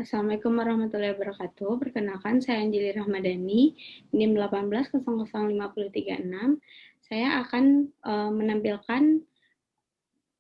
Assalamualaikum warahmatullahi wabarakatuh. Perkenalkan, saya Anjeli Rahmadani, NIM 18005036. Saya akan menampilkan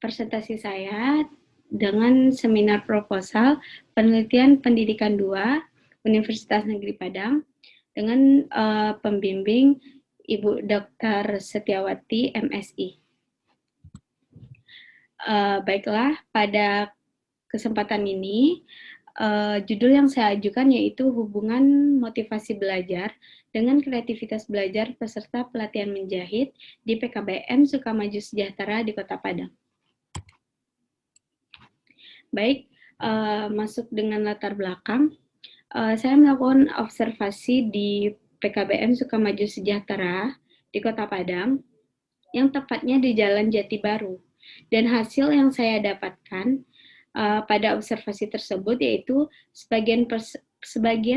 presentasi saya dengan seminar proposal penelitian pendidikan 2 Universitas Negeri Padang dengan pembimbing Ibu Dr. Setiawati, MSI. Baiklah, pada kesempatan ini judul yang saya ajukan yaitu hubungan motivasi belajar dengan kreativitas belajar peserta pelatihan menjahit di PKBM Sukamaju Sejahtera di Kota Padang. Baik, masuk dengan latar belakang, saya melakukan observasi di PKBM Sukamaju Sejahtera di Kota Padang, yang tepatnya di Jalan Jati Baru. Dan hasil yang saya dapatkan pada observasi tersebut yaitu sebagian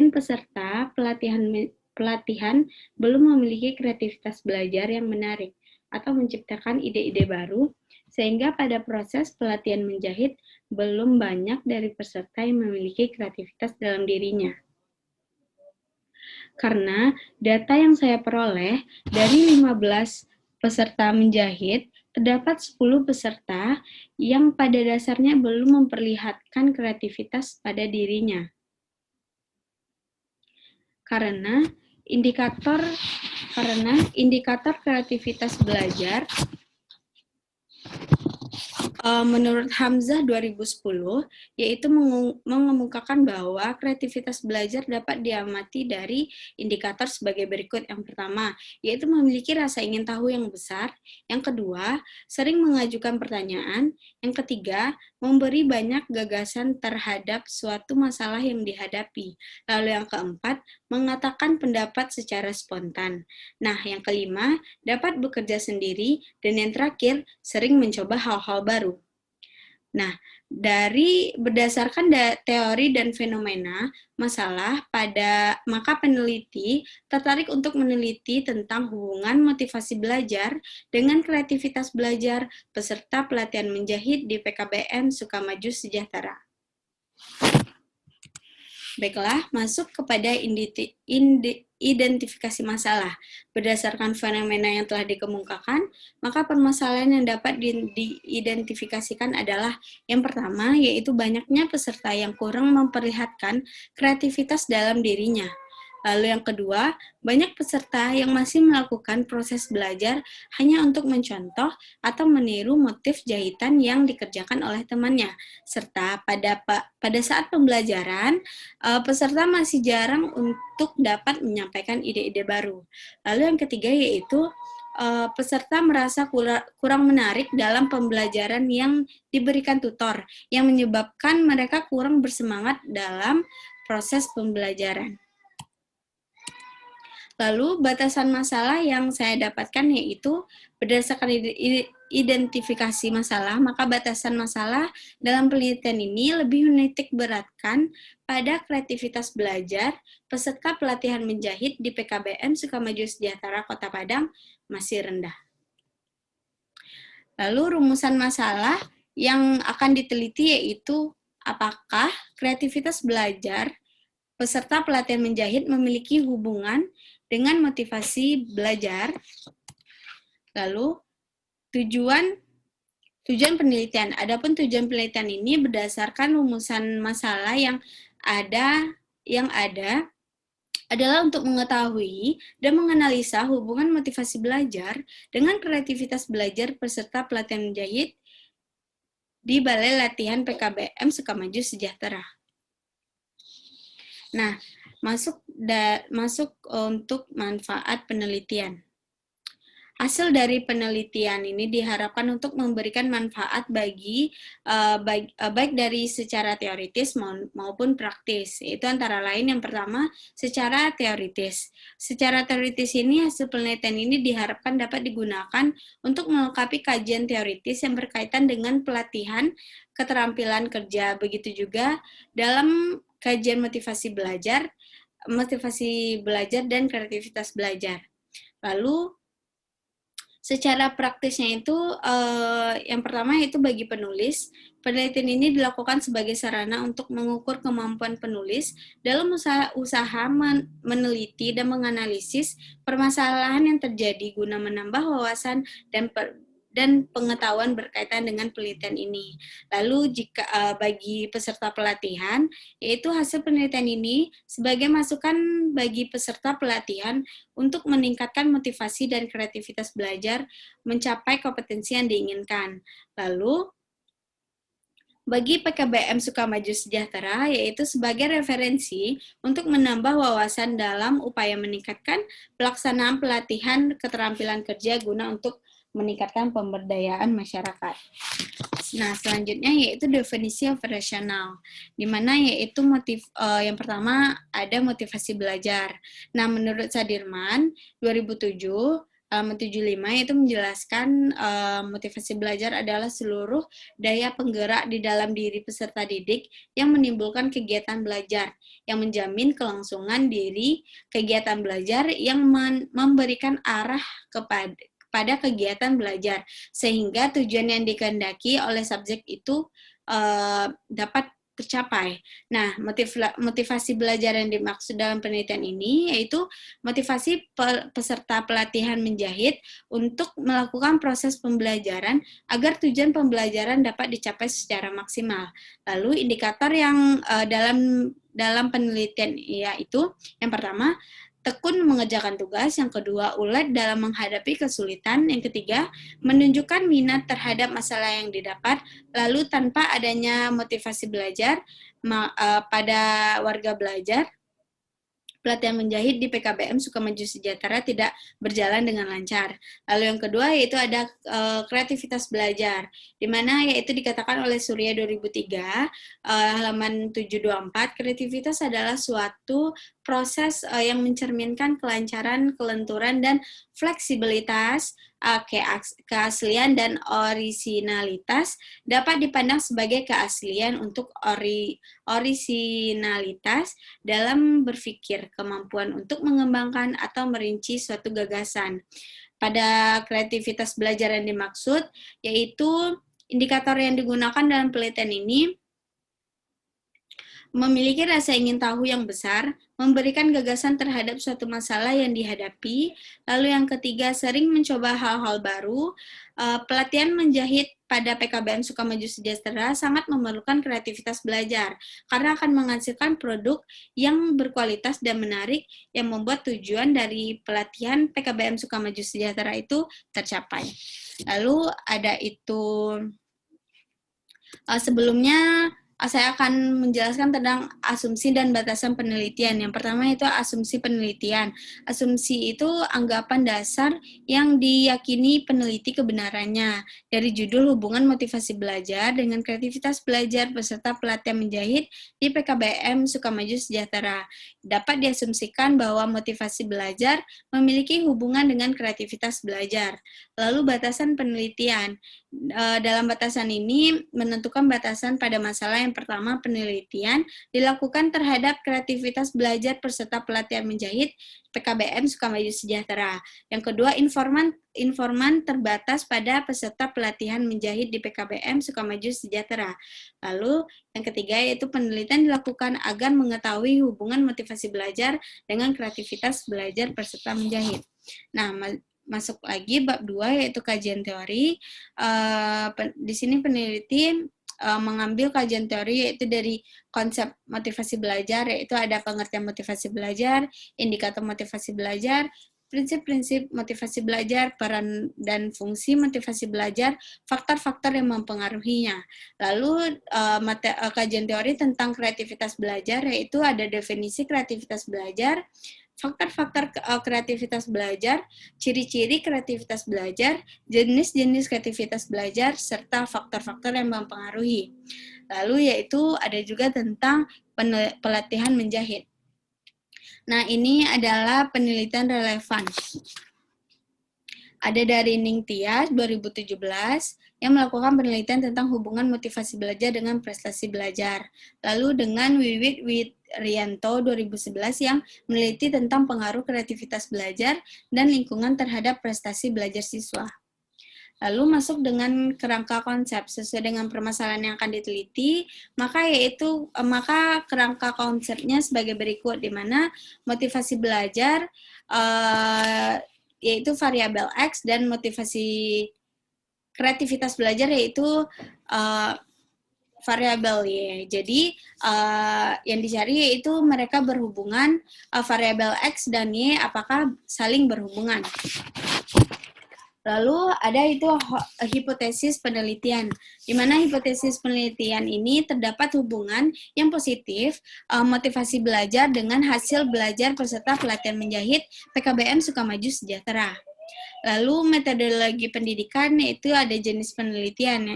peserta pelatihan belum memiliki kreativitas belajar yang menarik atau menciptakan ide-ide baru, sehingga pada proses pelatihan menjahit belum banyak dari peserta yang memiliki kreativitas dalam dirinya. Karena data yang saya peroleh dari 15 peserta menjahit, terdapat 10 peserta yang pada dasarnya belum memperlihatkan kreativitas pada dirinya. Karena indikator kreativitas belajar menurut Hamzah 2010, yaitu mengemukakan bahwa kreativitas belajar dapat diamati dari indikator sebagai berikut. Yang pertama, yaitu memiliki rasa ingin tahu yang besar. Yang kedua, sering mengajukan pertanyaan. Yang ketiga, memberi banyak gagasan terhadap suatu masalah yang dihadapi. Lalu yang keempat, mengatakan pendapat secara spontan. Nah, yang kelima, dapat bekerja sendiri. Dan yang terakhir, sering mencoba hal-hal baru. Nah, berdasarkan teori dan fenomena masalah, maka peneliti tertarik untuk meneliti tentang hubungan motivasi belajar dengan kreativitas belajar peserta pelatihan menjahit di PKBM Sukamaju Sejahtera. Baiklah, masuk kepada identifikasi masalah. Berdasarkan fenomena yang telah dikemukakan, maka permasalahan yang dapat diidentifikasikan adalah yang pertama, yaitu banyaknya peserta yang kurang memperlihatkan kreativitas dalam dirinya. Lalu yang kedua, banyak peserta yang masih melakukan proses belajar hanya untuk mencontoh atau meniru motif jahitan yang dikerjakan oleh temannya. Serta pada saat pembelajaran, peserta masih jarang untuk dapat menyampaikan ide-ide baru. Lalu yang ketiga yaitu peserta merasa kurang menarik dalam pembelajaran yang diberikan tutor, yang menyebabkan mereka kurang bersemangat dalam proses pembelajaran. Lalu batasan masalah yang saya dapatkan yaitu berdasarkan identifikasi masalah, maka batasan masalah dalam penelitian ini lebih menitik beratkan pada kreativitas belajar peserta pelatihan menjahit di PKBM Sukamaju Sejahtera Kota Padang masih rendah. Lalu rumusan masalah yang akan diteliti yaitu apakah kreativitas belajar peserta pelatihan menjahit memiliki hubungan dengan motivasi belajar. Lalu tujuan penelitian. Adapun tujuan penelitian ini berdasarkan rumusan masalah yang ada adalah untuk mengetahui dan menganalisa hubungan motivasi belajar dengan kreativitas belajar peserta pelatihan menjahit di Balai Latihan PKBM Sukamaju Sejahtera. Nah, masuk untuk manfaat penelitian. Hasil dari penelitian ini diharapkan untuk memberikan manfaat baik dari secara teoritis maupun praktis. Itu antara lain yang pertama, secara teoritis. Secara teoritis ini, hasil penelitian ini diharapkan dapat digunakan untuk melengkapi kajian teoritis yang berkaitan dengan pelatihan keterampilan kerja. Begitu juga dalam kajian motivasi belajar dan kreativitas belajar. Lalu Secara praktisnya itu, yang pertama itu bagi penulis, penelitian ini dilakukan sebagai sarana untuk mengukur kemampuan penulis dalam usaha meneliti dan menganalisis permasalahan yang terjadi guna menambah wawasan dan pengetahuan berkaitan dengan penelitian ini. Lalu jika bagi peserta pelatihan, yaitu hasil penelitian ini sebagai masukan bagi peserta pelatihan untuk meningkatkan motivasi dan kreativitas belajar mencapai kompetensi yang diinginkan. Lalu, bagi PKBM Sukamaju Sejahtera, yaitu sebagai referensi untuk menambah wawasan dalam upaya meningkatkan pelaksanaan pelatihan keterampilan kerja guna untuk meningkatkan pemberdayaan masyarakat. Nah, selanjutnya yaitu definisi operasional, di mana yaitu yang pertama ada motivasi belajar. Nah, menurut Sadirman 2007 halaman 75 itu menjelaskan motivasi belajar adalah seluruh daya penggerak di dalam diri peserta didik yang menimbulkan kegiatan belajar, yang menjamin kelangsungan diri kegiatan belajar, yang memberikan arah pada kegiatan belajar, sehingga tujuan yang dikehendaki oleh subjek itu dapat tercapai. Nah, motivasi belajar yang dimaksud dalam penelitian ini yaitu motivasi peserta pelatihan menjahit untuk melakukan proses pembelajaran agar tujuan pembelajaran dapat dicapai secara maksimal. Lalu indikator yang dalam penelitian yaitu yang pertama, tekun mengerjakan tugas, yang kedua, ulet dalam menghadapi kesulitan, yang ketiga, menunjukkan minat terhadap masalah yang didapat, lalu tanpa adanya motivasi belajar pada warga belajar, pelatihan menjahit di PKBM Sukamaju Sejahtera tidak berjalan dengan lancar. Lalu yang kedua yaitu ada kreativitas belajar, di mana yaitu dikatakan oleh Surya 2003, halaman 724, kreativitas adalah suatu proses yang mencerminkan kelancaran, kelenturan, dan fleksibilitas, keaslian dan orisinalitas dapat dipandang sebagai keaslian untuk orisinalitas dalam berpikir, kemampuan untuk mengembangkan atau merinci suatu gagasan. Pada kreativitas belajar yang dimaksud, yaitu indikator yang digunakan dalam penelitian ini memiliki rasa ingin tahu yang besar, memberikan gagasan terhadap suatu masalah yang dihadapi, lalu yang ketiga, sering mencoba hal-hal baru. Pelatihan menjahit pada PKBM Sukamaju Sejahtera sangat memerlukan kreativitas belajar, karena akan menghasilkan produk yang berkualitas dan menarik, yang membuat tujuan dari pelatihan PKBM Sukamaju Sejahtera itu tercapai. Lalu ada itu, sebelumnya saya akan menjelaskan tentang asumsi dan batasan penelitian. Yang pertama itu asumsi penelitian. Asumsi itu anggapan dasar yang diyakini peneliti kebenarannya. Dari judul hubungan motivasi belajar dengan kreativitas belajar peserta pelatihan menjahit di PKBM Sukamaju Sejahtera. Dapat diasumsikan bahwa motivasi belajar memiliki hubungan dengan kreativitas belajar. Lalu batasan penelitian. Dalam batasan ini menentukan batasan pada masalah. Yang pertama, penelitian dilakukan terhadap kreativitas belajar peserta pelatihan menjahit PKBM Sukamaju Sejahtera. Yang kedua, informan terbatas pada peserta pelatihan menjahit di PKBM Sukamaju Sejahtera. Lalu yang ketiga yaitu penelitian dilakukan agar mengetahui hubungan motivasi belajar dengan kreativitas belajar peserta menjahit. Nah, masuk lagi bab 2 yaitu kajian teori. Di sini peneliti mengambil kajian teori yaitu dari konsep motivasi belajar, yaitu ada pengertian motivasi belajar, indikator motivasi belajar, prinsip-prinsip motivasi belajar, peran dan fungsi motivasi belajar, faktor-faktor yang mempengaruhinya. Lalu kajian teori tentang kreativitas belajar, yaitu ada definisi kreativitas belajar, faktor-faktor kreativitas belajar, ciri-ciri kreativitas belajar, jenis-jenis kreativitas belajar, serta faktor-faktor yang mempengaruhi. Lalu yaitu ada juga tentang pelatihan menjahit. Nah, ini adalah penelitian relevan. Ada dari Ning Tias 2017 yang melakukan penelitian tentang hubungan motivasi belajar dengan prestasi belajar. Lalu dengan Wiwit Rianto 2011 yang meneliti tentang pengaruh kreativitas belajar dan lingkungan terhadap prestasi belajar siswa. Lalu masuk dengan kerangka konsep sesuai dengan permasalahan yang akan diteliti, maka kerangka konsepnya sebagai berikut, di mana motivasi belajar yaitu variabel X dan motivasi kreativitas belajar yaitu variabel Y. Jadi yang dicari yaitu mereka berhubungan, variabel X dan Y apakah saling berhubungan. Lalu ada itu hipotesis penelitian, di mana hipotesis penelitian ini terdapat hubungan yang positif motivasi belajar dengan hasil belajar peserta pelatihan menjahit PKBM Sukamaju Sejahtera. Lalu metodologi pendidikan itu ada jenis penelitian.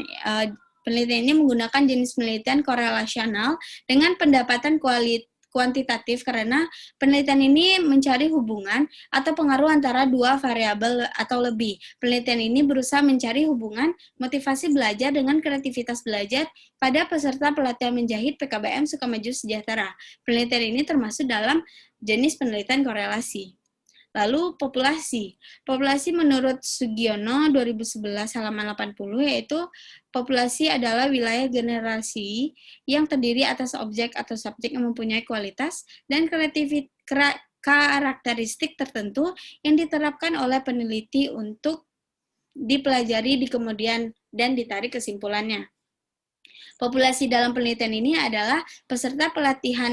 Penelitian ini menggunakan jenis penelitian korelasional dengan pendapatan kuantitatif karena penelitian ini mencari hubungan atau pengaruh antara dua variabel atau lebih. Penelitian ini berusaha mencari hubungan motivasi belajar dengan kreativitas belajar pada peserta pelatihan menjahit PKBM Sukamaju Sejahtera. Penelitian ini termasuk dalam jenis penelitian korelasi. Lalu populasi. Populasi menurut Sugiono 2011 halaman 80 yaitu populasi adalah wilayah generasi yang terdiri atas objek atau subjek yang mempunyai kualitas dan karakteristik tertentu yang diterapkan oleh peneliti untuk dipelajari di kemudian dan ditarik kesimpulannya. Populasi dalam penelitian ini adalah peserta pelatihan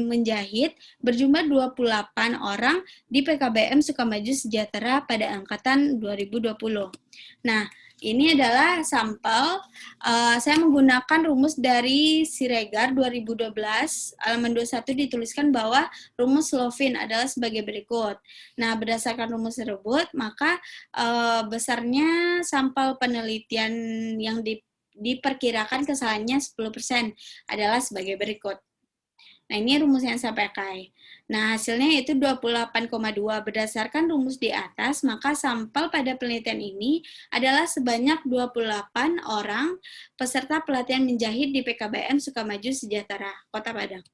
menjahit berjumlah 28 orang di PKBM Sukamaju Sejahtera pada angkatan 2020. Nah, ini adalah sampel, saya menggunakan rumus dari Siregar 2012, halaman 21 dituliskan bahwa rumus Lovin adalah sebagai berikut. Nah, berdasarkan rumus tersebut, maka besarnya sampel penelitian yang diperkirakan kesalahannya 10% adalah sebagai berikut. Nah, ini rumus yang saya pakai. Nah, hasilnya yaitu 28,2. Berdasarkan rumus di atas, maka sampel pada penelitian ini adalah sebanyak 28 orang peserta pelatihan menjahit di PKBM Sukamaju Sejahtera, Kota Padang.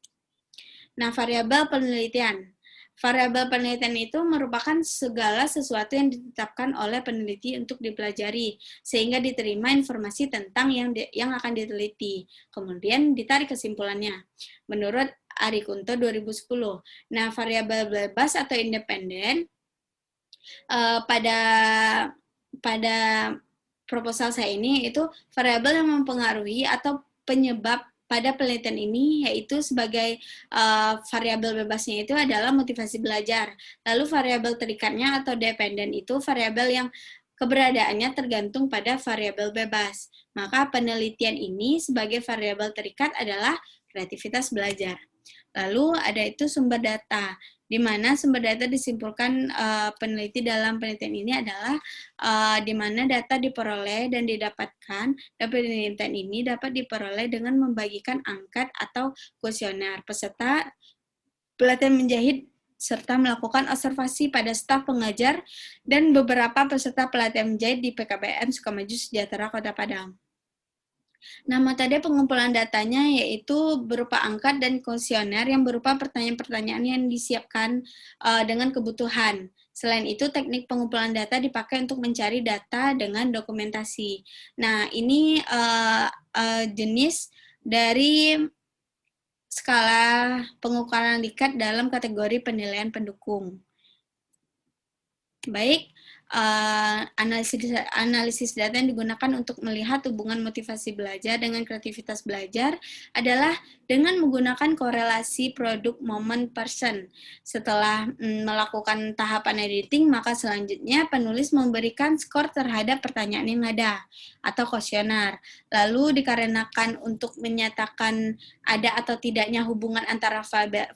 Nah, variabel penelitian. Variabel penelitian itu merupakan segala sesuatu yang ditetapkan oleh peneliti untuk dipelajari, sehingga diterima informasi tentang yang akan diteliti. Kemudian ditarik kesimpulannya. Menurut Ari Kunto 2010. Nah, variabel bebas atau independen pada proposal saya ini itu variabel yang mempengaruhi atau penyebab pada penelitian ini, yaitu sebagai variabel bebasnya itu adalah motivasi belajar. Lalu variabel terikatnya atau dependen itu variabel yang keberadaannya tergantung pada variabel bebas. Maka penelitian ini sebagai variabel terikat adalah kreativitas belajar. Lalu ada itu sumber data, di mana sumber data disimpulkan peneliti dalam penelitian ini adalah di mana data diperoleh dan didapatkan dan penelitian ini dapat diperoleh dengan membagikan angket atau kuesioner peserta pelatihan menjahit serta melakukan observasi pada staf pengajar dan beberapa peserta pelatihan menjahit di PKBM Sukamaju Sejahtera Kota Padang. Nah, metode pengumpulan datanya yaitu berupa angkat dan kuesioner yang berupa pertanyaan-pertanyaan yang disiapkan dengan kebutuhan. Selain itu, teknik pengumpulan data dipakai untuk mencari data dengan dokumentasi. Nah, ini jenis dari skala pengukuran Likert dalam kategori penilaian pendukung. Baik, analisis data yang digunakan untuk melihat hubungan motivasi belajar dengan kreativitas belajar adalah dengan menggunakan korelasi produk moment person. Setelah melakukan tahapan editing, maka selanjutnya penulis memberikan skor terhadap pertanyaan yang ada atau kuesioner. Lalu dikarenakan untuk menyatakan ada atau tidaknya hubungan antara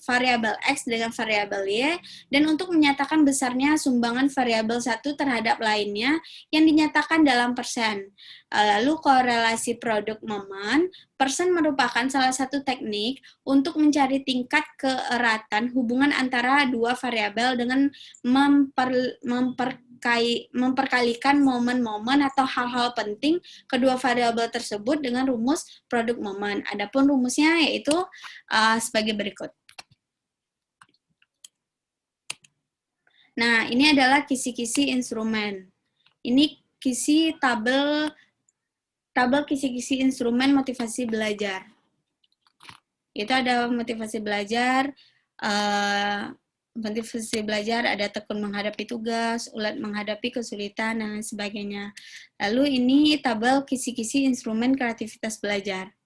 variabel X dengan variabel Y, dan untuk menyatakan besarnya sumbangan variabel satu terhadap lainnya yang dinyatakan dalam persen. Lalu korelasi produk moment person merupakan salah satu teknik untuk mencari tingkat keeratan hubungan antara dua variabel dengan memperkalikan momen-momen atau hal-hal penting kedua variabel tersebut dengan rumus produk momen. Adapun rumusnya yaitu sebagai berikut. Nah, ini adalah kisi-kisi instrumen. Ini tabel kisi-kisi instrumen motivasi belajar. Itu ada motivasi belajar, ada tekun menghadapi tugas, ulat menghadapi kesulitan, dan lain sebagainya. Lalu ini tabel kisi-kisi instrumen kreativitas belajar.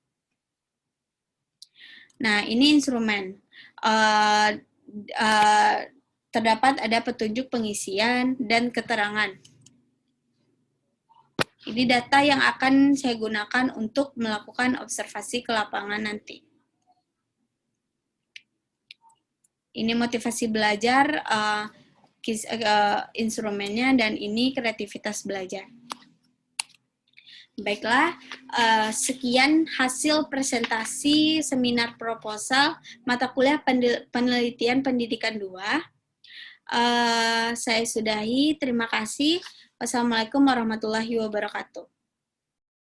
Nah, ini instrumen. Terdapat ada petunjuk pengisian dan keterangan. Ini data yang akan saya gunakan untuk melakukan observasi ke lapangan nanti. Ini motivasi belajar, instrumennya, dan ini kreativitas belajar. Baiklah, sekian hasil presentasi seminar proposal mata kuliah penelitian pendidikan 2. Saya sudahi, terima kasih. Wassalamualaikum warahmatullahi wabarakatuh.